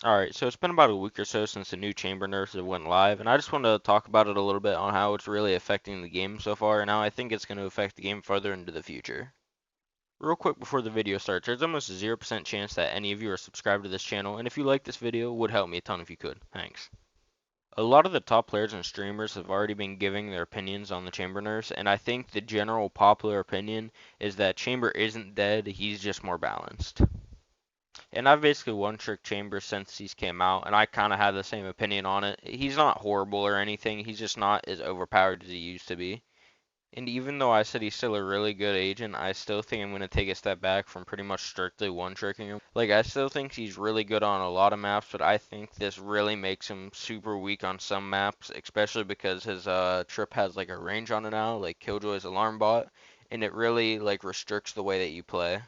Alright, so it's been about a week or so since the new chamber nerfs have went live, and I just wanted to talk about it a little bit on how it's really affecting the game so far, and how I think it's going to affect the game further into the future. Real quick before the video starts, there's almost a 0% chance that any of you are subscribed to this channel, and if you like this video, it would help me a ton if you could. Thanks. A lot of the top players and streamers have already been giving their opinions on the chamber nerfs, and I think the general popular opinion is that chamber isn't dead, he's just more balanced. And I've basically one-tricked Chambers since he's came out, and I kind of had the same opinion on it. He's not horrible or anything, he's just not as overpowered as he used to be. And even though I said he's still a really good agent, I still think I'm going to take a step back from pretty much strictly one-tricking him. Like, I still think he's really good on a lot of maps, but I think this really makes him super weak on some maps, especially because his trip has like a range on it now, like Killjoy's alarm bot, and it really like restricts the way that you play.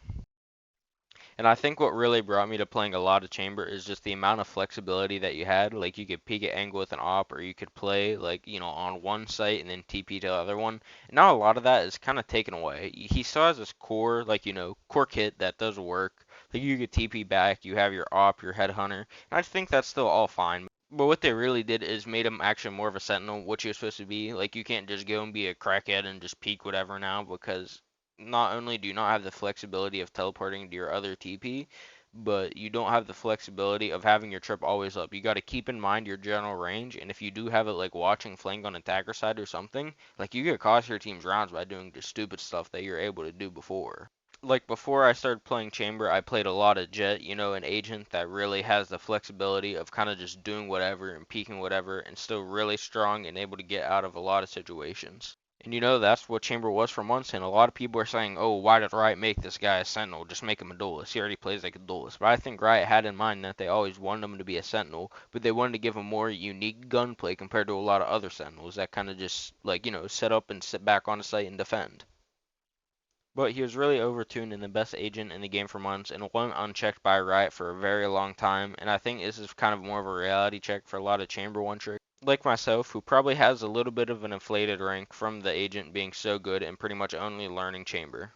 And I think what really brought me to playing a lot of chamber is just the amount of flexibility that you had. Like you could peek at angle with an op, or you could play like on one site and then TP to the other one. And now a lot of that is kind of taken away. He still has this core like core kit that does work. Like you could TP back, you have your op, your headhunter, and I think that's still all fine. But what they really did is made him actually more of a sentinel, what you're supposed to be. Like you can't just go and be a crackhead and just peek whatever now, because not only do you not have the flexibility of teleporting to your other TP, but you don't have the flexibility of having your trip always up. You got to keep in mind your general range, and if you do have it like watching flank on attacker side or something, like you could cost your team's rounds by doing the stupid stuff that you're able to do before. Like before I started playing Chamber, I played a lot of Jet, an agent that really has the flexibility of kind of just doing whatever and peeking whatever and still really strong and able to get out of a lot of situations. And that's what Chamber was for months, and a lot of people are saying, oh, why did Riot make this guy a Sentinel? Just make him a duelist. He already plays like a duelist. But I think Riot had in mind that they always wanted him to be a Sentinel, but they wanted to give him more unique gunplay compared to a lot of other Sentinels that kind of just, like, set up and sit back on the site and defend. But he was really overtuned and the best agent in the game for months and went unchecked by Riot for a very long time, and I think this is kind of more of a reality check for a lot of Chamber one trick like myself, who probably has a little bit of an inflated rank from the agent being so good and pretty much only learning Chamber.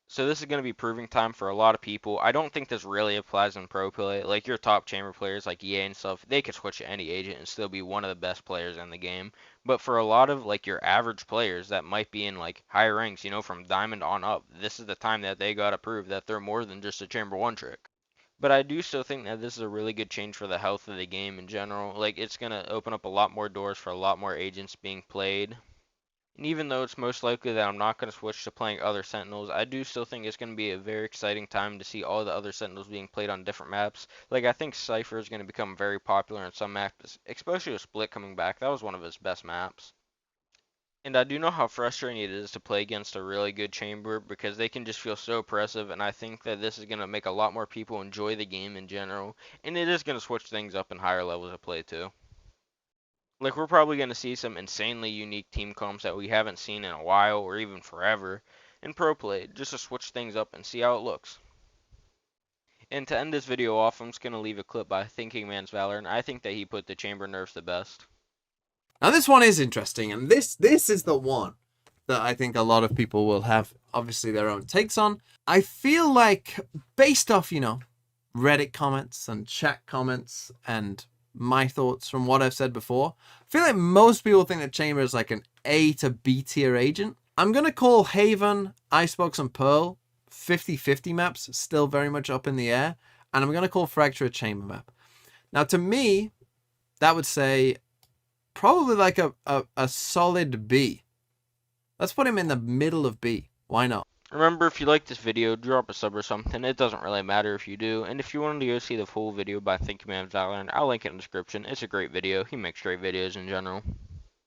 So this is going to be proving time for a lot of people. I don't think this really applies in pro play. Like your top chamber players like EA and stuff, they could switch to any agent and still be one of the best players in the game. But for a lot of like your average players that might be in like higher ranks, from diamond on up, this is the time that they got to prove that they're more than just a chamber one trick. But I do still think that this is a really good change for the health of the game in general. Like it's going to open up a lot more doors for a lot more agents being played. And even though it's most likely that I'm not going to switch to playing other Sentinels, I do still think it's going to be a very exciting time to see all the other Sentinels being played on different maps. Like, I think Cypher is going to become very popular in some maps, especially with Split coming back. That was one of his best maps. And I do know how frustrating it is to play against a really good chamber because they can just feel so oppressive, and I think that this is going to make a lot more people enjoy the game in general, and it is going to switch things up in higher levels of play too. Like we're probably going to see some insanely unique team comps that we haven't seen in a while or even forever in pro play, just to switch things up and see how it looks. And to end this video off, I'm just going to leave a clip by Thinking Man's Valorant. I think that he put the chamber nerfs the best. Now this one is interesting, and this is the one that I think a lot of people will have obviously their own takes on. I feel like based off, Reddit comments and chat comments and my thoughts from what I've said before, I feel like most people think that Chamber is like an A to B tier agent. I'm going to call Haven, Icebox, and Pearl 50-50 maps, still very much up in the air. And I'm going to call Fracture a Chamber map. Now, to me, that would say probably like a solid B. Let's put him in the middle of B. Why not? Remember, if you like this video, drop a sub or something. It doesn't really matter if you do. And if you wanted to go see the full video by Thinking Man's Valorant, I'll link it in the description. It's a great video. He makes great videos in general.